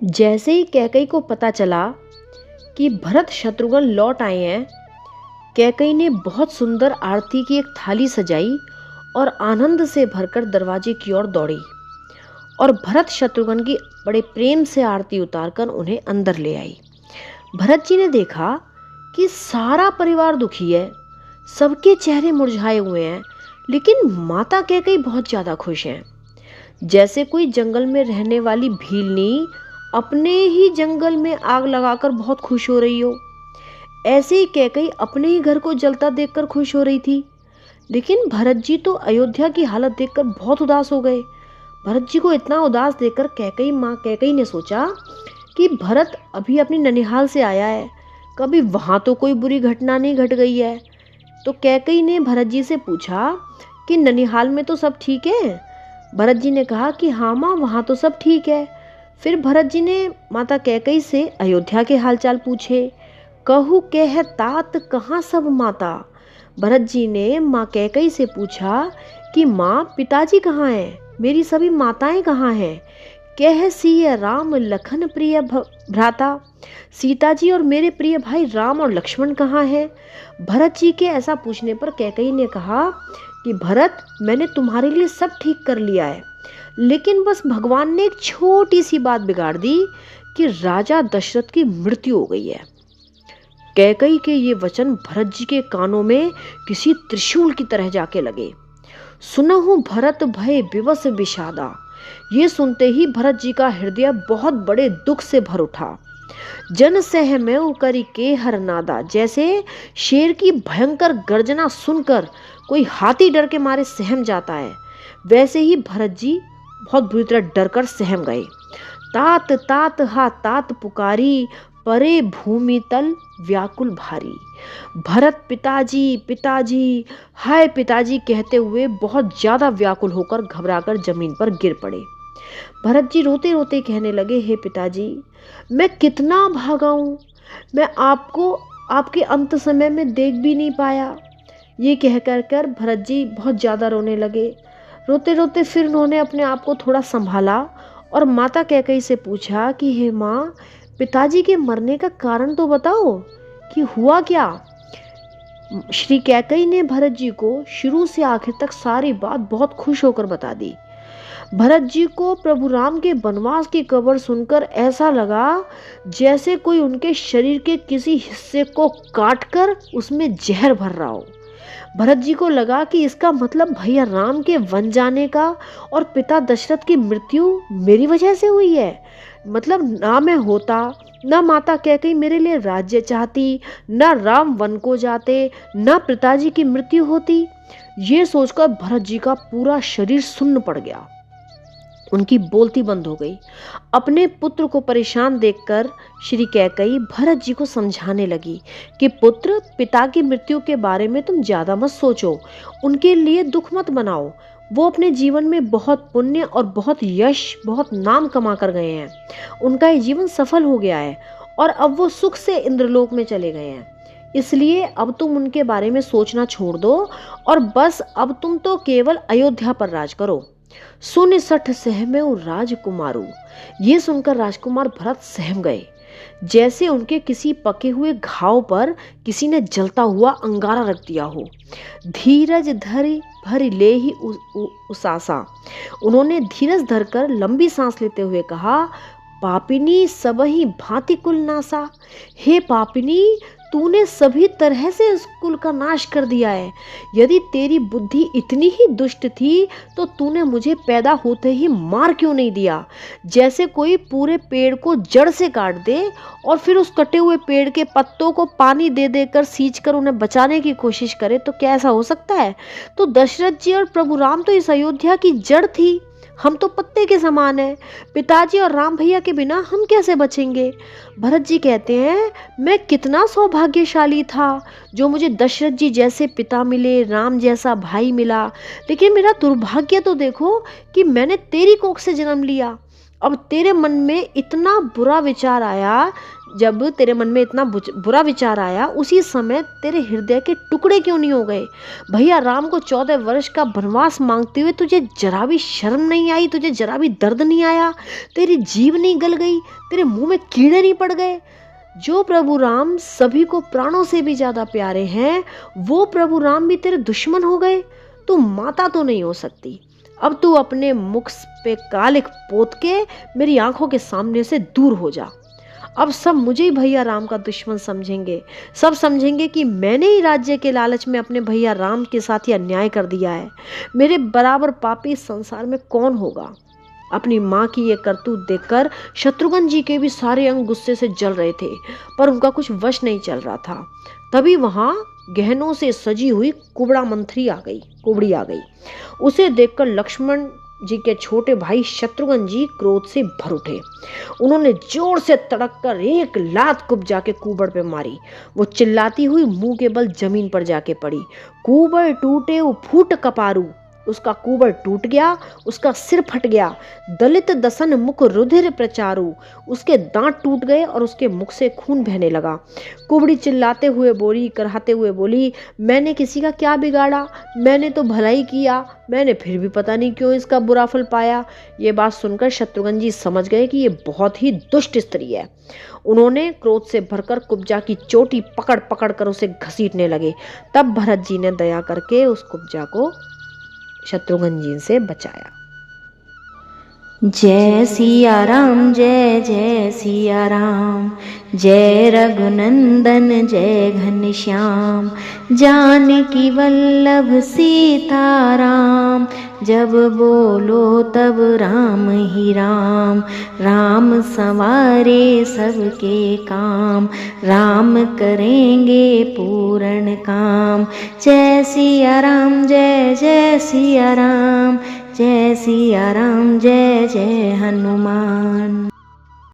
जैसे ही कैकई को पता चला कि भरत शत्रुघ्न लौट आए हैं, कैकई ने बहुत सुंदर आरती की एक थाली सजाई और आनंद से भरकर दरवाजे की ओर दौड़ी और भरत शत्रुघ्न की बड़े प्रेम से आरती उतारकर उन्हें अंदर ले आई। भरत जी ने देखा कि सारा परिवार दुखी है, सबके चेहरे मुरझाए हुए हैं, लेकिन माता कैकई बहुत ज्यादा खुश हैं। जैसे कोई जंगल में रहने वाली भीलनी अपने ही जंगल में आग लगाकर बहुत खुश हो रही हो, ऐसे ही कैकई अपने ही घर को जलता देखकर खुश हो रही थी। लेकिन भरत जी तो अयोध्या की हालत देखकर बहुत उदास हो गए। भरत जी को इतना उदास देखकर कैकई ने सोचा कि भरत अभी अपनी ननिहाल से आया है, कभी वहां तो कोई बुरी घटना नहीं घट गई है। तो कैकई ने भरत जी से पूछा कि ननिहाल में तो सब ठीक है। भरत जी ने कहा कि हाँ माँ, वहाँ तो सब ठीक है। फिर भरत जी ने माता कैकई से अयोध्या के हालचाल पूछे। कहू कह तात कहाँ सब माता। भरत जी ने माँ कैकई से पूछा कि माँ, पिताजी कहाँ हैं, मेरी सभी माताएं कहाँ हैं। कह सिय राम लखन प्रिय भ्राता, सीता जी और मेरे प्रिय भाई राम और लक्ष्मण कहाँ हैं। भरत जी के ऐसा पूछने पर कैकई ने कहा कि भरत, मैंने तुम्हारे लिए सब ठीक कर लिया है, लेकिन बस भगवान ने एक छोटी सी बात बिगाड़ दी कि राजा दशरथ की मृत्यु हो गई है। कैकई के ये वचन भरत जी के कानों में किसी त्रिशूल की तरह जाके लगे। सुनहु भरत भय विवश विषादा। ये सुनते ही भरत जी का हृदय बहुत बड़े दुख से भर उठा। जन सह में करी के हर नादा। जैसे शेर की भयंकर गर्जना सुनकर कोई हाथी डर के मारे सहम जाता है, वैसे ही भरत जी बहुत बुरी तरह डरकर सहम गए। तात तात हा तात पुकारी, परे भूमि तल व्याकुल भारी। भरत पिताजी पिताजी, हाय पिताजी कहते हुए बहुत ज्यादा व्याकुल होकर घबराकर जमीन पर गिर पड़े। भरत जी रोते रोते कहने लगे, हे पिताजी, मैं कितना भागा हूँ, मैं आपको आपके अंत समय में देख भी नहीं पाया। ये कह कर भरत जी बहुत ज़्यादा रोने लगे। रोते रोते फिर उन्होंने अपने आप को थोड़ा संभाला और माता कैकई से पूछा कि हे माँ, पिताजी के मरने का कारण तो बताओ कि हुआ क्या। श्री कैकई ने भरत जी को शुरू से आखिर तक सारी बात बहुत खुश होकर बता दी। भरत जी को प्रभु राम के वनवास की खबर सुनकर ऐसा लगा जैसे कोई उनके शरीर के किसी हिस्से को काटकर उसमें जहर भर रहा हो। भरत जी को लगा कि इसका मतलब भैया राम के वन जाने का और पिता दशरथ की मृत्यु मेरी वजह से हुई है। मतलब ना मैं होता, ना माता कैकई मेरे लिए राज्य चाहती, ना राम वन को जाते, ना पिताजी की मृत्यु होती। ये सोचकर भरत जी का पूरा शरीर सुन्न पड़ गया, उनकी बोलती बंद हो गई। अपने पुत्र को परेशान देखकर श्री कैकई भरत जी को समझाने लगी कि पुत्र, पिता की मृत्यु के बारे में तुम ज्यादा मत सोचो, उनके लिए दुख मत बनाओ। वो अपने जीवन में बहुत पुण्य और बहुत यश, बहुत नाम कमा कर गए हैं। उनका ये जीवन सफल हो गया है और अब वो सुख से इंद्रलोक में चले गए हैं। इसलिए अब तुम उनके बारे में सोचना छोड़ दो और बस अब तुम तो केवल अयोध्या पर राज करो। सुन सठ सहमेउ राजकुमारू। ये सुनकर राजकुमार भरत सहम गए, जैसे उनके किसी पके हुए घाव पर किसी ने जलता हुआ अंगारा रख दिया हो। धीरज धरि भरि ले ही उसासा। उन्होंने धीरज धरकर लंबी सांस लेते हुए कहा, पापिनी सबही भांति कुल नासा। हे पापिनी, तूने सभी तरह से इस कुल का नाश कर दिया है। यदि तेरी बुद्धि इतनी ही दुष्ट थी तो तूने मुझे पैदा होते ही मार क्यों नहीं दिया। जैसे कोई पूरे पेड़ को जड़ से काट दे और फिर उस कटे हुए पेड़ के पत्तों को पानी दे देकर सींच कर उन्हें बचाने की कोशिश करे तो क्या ऐसा हो सकता है। तो दशरथ जी और प्रभु राम तो इस अयोध्या की जड़ थी, हम तो पत्ते के समान हैं। पिताजी और राम भैया के बिना हम कैसे बचेंगे। भरत जी कहते हैं, मैं कितना सौभाग्यशाली था जो मुझे दशरथ जी जैसे पिता मिले, राम जैसा भाई मिला। लेकिन मेरा दुर्भाग्य तो देखो कि मैंने तेरी कोख से जन्म लिया। अब तेरे मन में इतना बुरा विचार आया, जब तेरे मन में इतना बुरा विचार आया, उसी समय तेरे हृदय के टुकड़े क्यों नहीं हो गए? भैया राम को 14 वर्ष का वनवास मांगते हुए तुझे जरा भी शर्म नहीं आई? तुझे जरा भी दर्द नहीं आया? तेरी जीभ नहीं गल गई? तेरे मुंह में कीड़े नहीं पड़ गए? जो प्रभु राम सभी को प्राणों से भी ज्यादा प्यारे हैं, वो प्रभु राम भी तेरे दुश्मन हो गए? तू माता तो नहीं हो सकती। अब तू अपने मुख पे कालिक पोत के मेरी आंखों के सामने से दूर हो जा। अब सब मुझे ही भैया राम का दुश्मन समझेंगे। सब समझेंगे कि मैंने ही राज्य के लालच में अपने भैया राम के साथ ये अन्याय कर दिया है। मेरे बराबर पापी इस संसार में कौन होगा? अपनी माँ की ये करतूत देखकर शत्रुघ्न जी के भी सारे अंग गुस्से से जल रहे थे, पर उनका कुछ वश नहीं चल रहा था। तभी वहां गहनों से सजी हुई कुबड़ी आ गई। उसे देखकर लक्ष्मण जी के छोटे भाई शत्रुघ्न जी क्रोध से भर उठे। उन्होंने जोर से तड़क कर एक लात कुब्जा के कुबड़ पे मारी। वो चिल्लाती हुई मुंह के बल जमीन पर जाके पड़ी। कुबड़ टूटे वो फूट कपारू, उसका कुबड़ टूट गया, उसका सिर फट गया। दलित दसन मुख रुधिर प्रचारू, उसके दांत टूट गए और उसके मुख से खून बहने लगा। कुबड़ी चिल्लाते हुए बोली, कराहते हुए बोली, मैंने किसी का क्या बिगाड़ा? मैंने तो भलाई किया, मैंने फिर भी पता नहीं क्यों इसका बुरा फल पाया। ये बात सुनकर शत्रुघ्न जी समझ गए कि ये बहुत ही दुष्ट स्त्री है। उन्होंने क्रोध से भरकर कुब्जा की चोटी पकड़ पकड़ कर उसे घसीटने लगे। तब भरत जी ने दया करके उस कुब्जा को शत्रुघ्न जी से बचाया। जय सिया राम, जय जय सिया राम, जय रघुनंदन जय घनश्याम, जानकी वल्लभ सीताराम, जब बोलो तब राम ही राम, राम संवारे सबके काम, राम करेंगे पूर्ण काम। जय सिया राम, जय जय सिया राम, जय सिया राम, जय जय हनुमान।